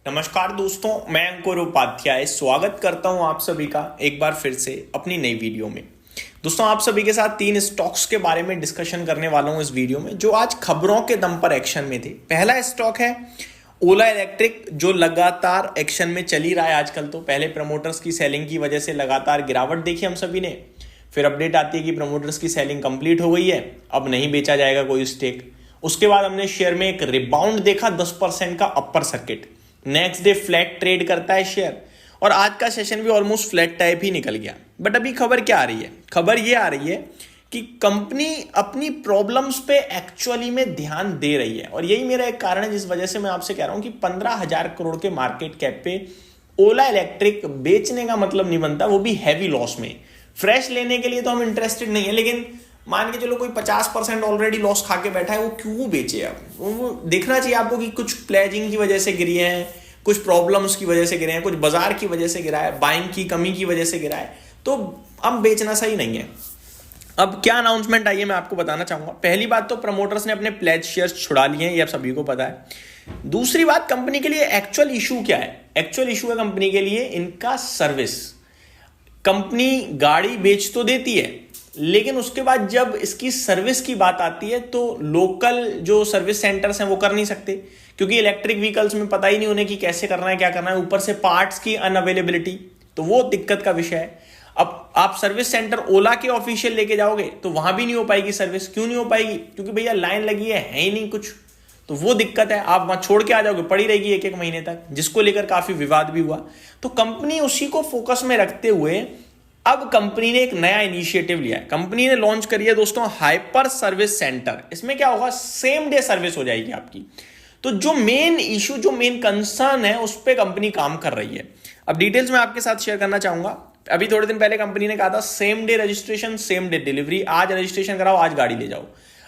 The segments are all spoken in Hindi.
नमस्कार दोस्तों, मैं अंकुर उपाध्याय स्वागत करता हूं आप सभी का एक बार फिर से अपनी नई वीडियो में। दोस्तों, आप सभी के साथ 3 स्टॉक्स के बारे में डिस्कशन करने वाला हूं इस वीडियो में, जो आज खबरों के दम पर एक्शन में थे। पहला स्टॉक है ओला इलेक्ट्रिक, जो लगातार एक्शन में चल ही रहा है आजकल। तो पहले प्रमोटर्स की सेलिंग की वजह से लगातार गिरावट देखी हम सभी ने, फिर अपडेट आती है कि प्रमोटर्स की सेलिंग कंप्लीट हो गई है, अब नहीं बेचा जाएगा कोई स्टेक। उसके बाद हमने शेयर में एक रिबाउंड देखा 10% का upper circuit. Next day flat trade करता है शेयर, और आज का सेशन भी ऑलमोस्ट फ्लैट टाइप ही निकल गया। बट अभी खबर क्या आ रही है? खबर ये आ रही है कि कंपनी अपनी प्रॉब्लम्स पे एक्चुअली में ध्यान दे रही है, और यही मेरा एक कारण है जिस वजह से मैं आपसे कह रहा हूं कि 15,000 करोड़ के मार्केट कैप पे ओला इलेक्ट्रिक बेचने का मतलब नहीं बनता, वो भी हैवी लॉस में। फ्रेश लेने के लिए तो हम इंटरेस्टेड नहीं है, लेकिन मान के चलो कोई 50% ऑलरेडी लॉस खा के बैठा है, वो क्यों बेचे? अब वो देखना चाहिए आपको कि कुछ प्लेजिंग की वजह से गिरी है, कुछ प्रॉब्लम्स की वजह से गिरे हैं, कुछ बाजार की वजह से गिरा है, बाइंग की कमी की वजह से गिरा है, तो अब बेचना सही नहीं है। अब क्या अनाउंसमेंट आई है मैं आपको बताना चाहूंगा। पहली बात तो प्रमोटर्स ने अपने प्लेज शेयर्स छुड़ा लिए हैं, ये आप सभी को पता है। दूसरी बात, कंपनी के लिए एक्चुअल इशू क्या है? एक्चुअल इशू है कंपनी के लिए इनका सर्विस। कंपनी गाड़ी बेच तो देती है, लेकिन उसके बाद जब इसकी सर्विस की बात आती है तो लोकल जो सर्विस सेंटर्स हैं वो कर नहीं सकते, क्योंकि इलेक्ट्रिक व्हीकल्स में पता ही नहीं उन्हें कि कैसे करना है, क्या करना है। ऊपर से पार्ट्स की अनअवेलेबिलिटी, तो वो दिक्कत का विषय है। अब आप सर्विस सेंटर ओला के ऑफिशियल लेके जाओगे तो वहां भी नहीं हो पाएगी सर्विस। क्यों नहीं हो पाएगी? क्योंकि भैया लाइन लगी है ही नहीं कुछ, तो वो दिक्कत है। आप वहां छोड़ के आ जाओगे, पड़ी रहेगी एक एक महीने तक, जिसको लेकर काफी विवाद भी हुआ। तो कंपनी उसी को फोकस में रखते हुए अब कंपनी ने एक नया इनिशिएटिव लिया है। कंपनी ने लॉन्च करी है दोस्तों हाइपर सर्विस सेंटर। इसमें क्या होगा? सेम डे सर्विस हो जाएगी आपकी। तो जो मेन इशू, जो मेन कंसर्न है, उस पर कंपनी काम कर रही है। अब डिटेल्स मैं आपके साथ शेयर करना चाहूंगा। अभी थोड़े दिन पहले कंपनी ने कहा था same day registration, same day delivery. आज रजिस्ट्रेशन कराओ, आज गाड़ी ले जाओ।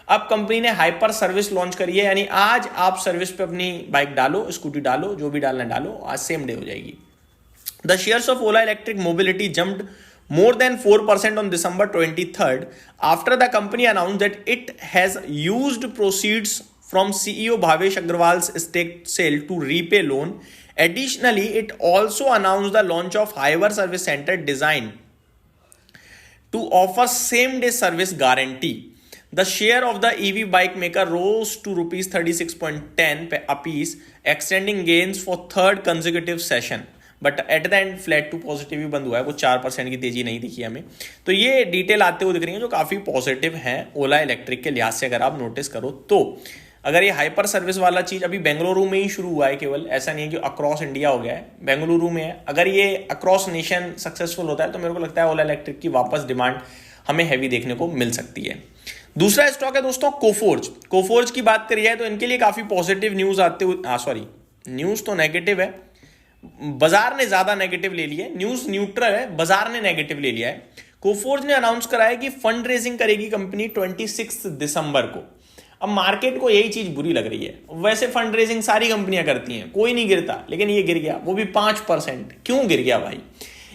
अब कंपनी ने हाइपर सर्विस लॉन्च करी है, यानी आज आप सर्विस पे अपनी बाइक डालो, स्कूटी डालो, जो भी डालना डालो, आज सेम डे हो जाएगी। The shares of Ola Electric Mobility jumped more than 4% on December 23rd after the company announced that it has used proceeds from CEO Bhavesh Agrawal's stake sale to repay loan. Additionally, it also announced the launch of Hyper Service Center designed to offer same-day service guarantee. The share of the EV bike maker rose to rupees 36.10 apiece, extending gains for third consecutive session. But at the end flat to positive ही बंद हुआ है, वो 4% की तेजी नहीं दिखी हमें। तो ये डिटेल आते हुए दिख रही है जो काफ़ी पॉजिटिव है ओला इलेक्ट्रिक के लिहाज से, अगर आप नोटिस करो तो। अगर ये हाइपर सर्विस वाला चीज़ अभी बेंगलुरु में ही शुरू हुआ है, केवल ऐसा नहीं है कि अक्रॉस इंडिया हो गया है, बेंगलुरु में है। अगर ये अक्रॉस नेशन सक्सेसफुल होता है तो मेरे को लगता है ओला इलेक्ट्रिक की वापस डिमांड हमें हैवी देखने को मिल सकती है। दूसरा स्टॉक है दोस्तों कोफोर्ज। कोफोर्ज की बात करी है तो इनके लिए काफ़ी पॉजिटिव न्यूज़ आते हुए, सॉरी न्यूज़ तो नेगेटिव है, बाजार ने ज्यादा नेगेटिव ले लिया है। न्यूज न्यूट्रल है, बाजार ने नेगेटिव ले लिया है। कोफोर्ज ने अनाउंस करा है कि फंड रेजिंग करेगी कंपनी 26 दिसंबर को। अब मार्केट को यही चीज बुरी लग रही है। वैसे फंड रेजिंग सारी कंपनियां करती हैं, कोई नहीं गिरता, लेकिन ये गिर गया, वो भी 5%। क्यों गिर गया भाई?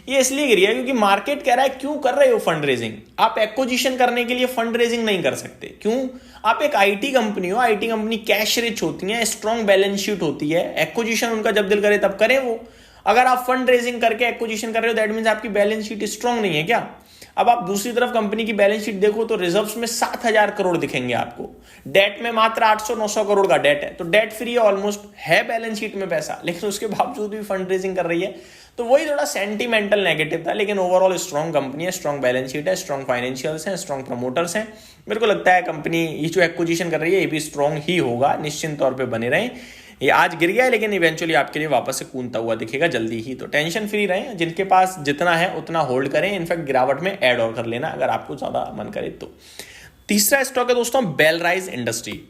ये इसलिए गिर गया क्योंकि मार्केट कह रहा है क्यों कर रहे हो फंड रेजिंग? आप एक्विजिशन करने के लिए फंड रेजिंग नहीं कर सकते। क्यों? आप एक आईटी कंपनी हो, आईटी कंपनी कैश रिच होती है, स्ट्रॉन्ग बैलेंस शीट होती है, एक्विजिशन उनका जब दिल करे तब करें वो। अगर आप फंड रेजिंग करके एक्विजिशन कर रहे हो दैट मींस आपकी बैलेंस शीट स्ट्रॉन्ग नहीं है क्या? अब आप दूसरी तरफ कंपनी की बैलेंस शीट देखो तो रिजर्व्स में 7,000 करोड़ दिखेंगे आपको, डेट में मात्र 800-900 करोड़ का डेट है, तो डेट फ्री है ऑलमोस्ट, है बैलेंस शीट में पैसा, लेकिन उसके बावजूद भी फंड रेजिंग कर रही है। तो वही थोड़ा सेंटिमेंटल नेगेटिव था, लेकिन ओवरऑल स्ट्रॉन्ग कंपनी है, स्ट्रॉन्ग बैलेंस शीट है, स्ट्रॉन्ग फाइनेंशियल्स हैं, स्ट्रॉन्ग प्रमोटर्स हैं। मेरे को लगता है कंपनी ये जो एक्विजिशन कर रही है ये भी स्ट्रॉन्ग ही होगा, निश्चित तौर पर बने रहें। ये आज गिर गया है लेकिन इवेंचुअली आपके लिए वापस से कूदता हुआ दिखेगा जल्दी ही, तो टेंशन फ्री रहें। जिनके पास जितना है उतना होल्ड करें, इनफैक्ट गिरावट में ऐड और कर लेना अगर आपको ज्यादा मन करे तो। तीसरा स्टॉक है दोस्तों बेलराइज इंडस्ट्री।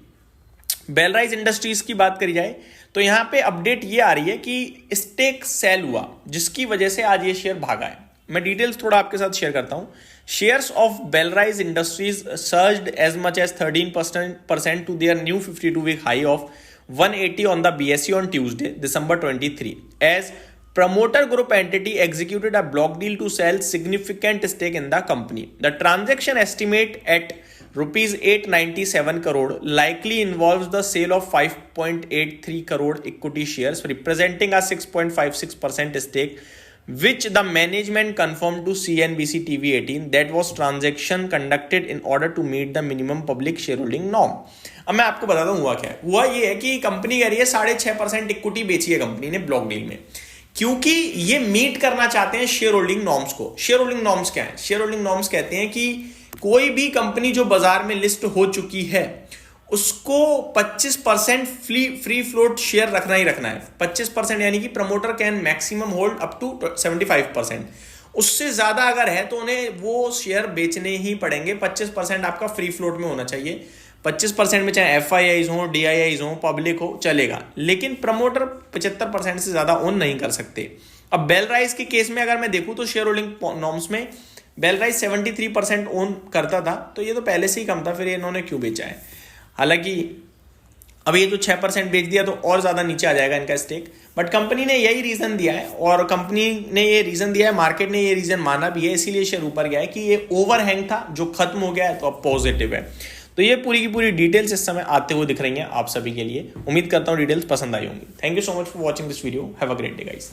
बेलराइज इंडस्ट्रीज की बात करी जाए तो यहां पे अपडेट ये आ रही है कि स्टेक सेल हुआ, जिसकी वजह से आज ये शेयर भागा है। मैं डिटेल्स थोड़ा आपके साथ शेयर करता हूं। Shares of Belrise industries surged as much as 13% to their new 52-week high of 180 on the BSE on Tuesday, December 23, as promoter group entity executed a block deal to sell significant stake in the company. The transaction estimate at ₹897 crore likely involves the sale of 5.83 crore equity shares representing a 6.56% stake which the management confirmed to CNBC TV 18 that was transaction conducted in order to meet the minimum public shareholding norm। अब मैं आपको बताता हूँ हुआ क्या है। हुआ ये है कि कंपनी कह रही है 6.5% इक्विटी बेची है कंपनी ने ब्लॉक डील में, क्योंकि ये मीट करना चाहते हैं शेयर होल्डिंग नॉर्म्स को। शेयर होल्डिंग नॉर्म्स क्या है? शेयर होल्डिंग नॉर्म्स कहते हैं कि कोई भी कंपनी जो बाजार में लिस्ट हो चुकी है उसको 25% फ्री फ्लोट शेयर रखना ही रखना है। 25% यानी कि promoter can maximum hold up to 75%। उससे ज्यादा अगर है तो उन्हें वो शेयर बेचने ही पड़ेंगे। 25% आपका फ्री फ्लोट में होना चाहिए। 25% में चाहे FIIs हो, DIIs हो, पब्लिक हो, चलेगा, लेकिन प्रमोटर 75% से ज्यादा ओन नहीं कर सकते। अब बेलराइज के केस में अगर मैं देखूं तो शेयर होल्डिंग नॉर्म्स में बेलराइज 73% ओन करता था, तो ये तो पहले से ही कम था, फिर इन्होंने क्यों बेचा है? हालांकि अब ये जो 6% बेच दिया तो और ज्यादा नीचे आ जाएगा इनका स्टेक, बट कंपनी ने यही रीजन दिया है और कंपनी ने ये रीजन दिया है, मार्केट ने ये रीजन माना भी है, इसीलिए शेयर ऊपर गया है कि ये ओवरहैंग था जो खत्म हो गया है, तो अब पॉजिटिव है। तो ये पूरी की पूरी डिटेल्स इस समय आते हुए दिख रही हैं आप सभी के लिए। उम्मीद करता हूं डिटेल्स पसंद आई होंगी। Thank you so much for watching this video. Have a great day guys.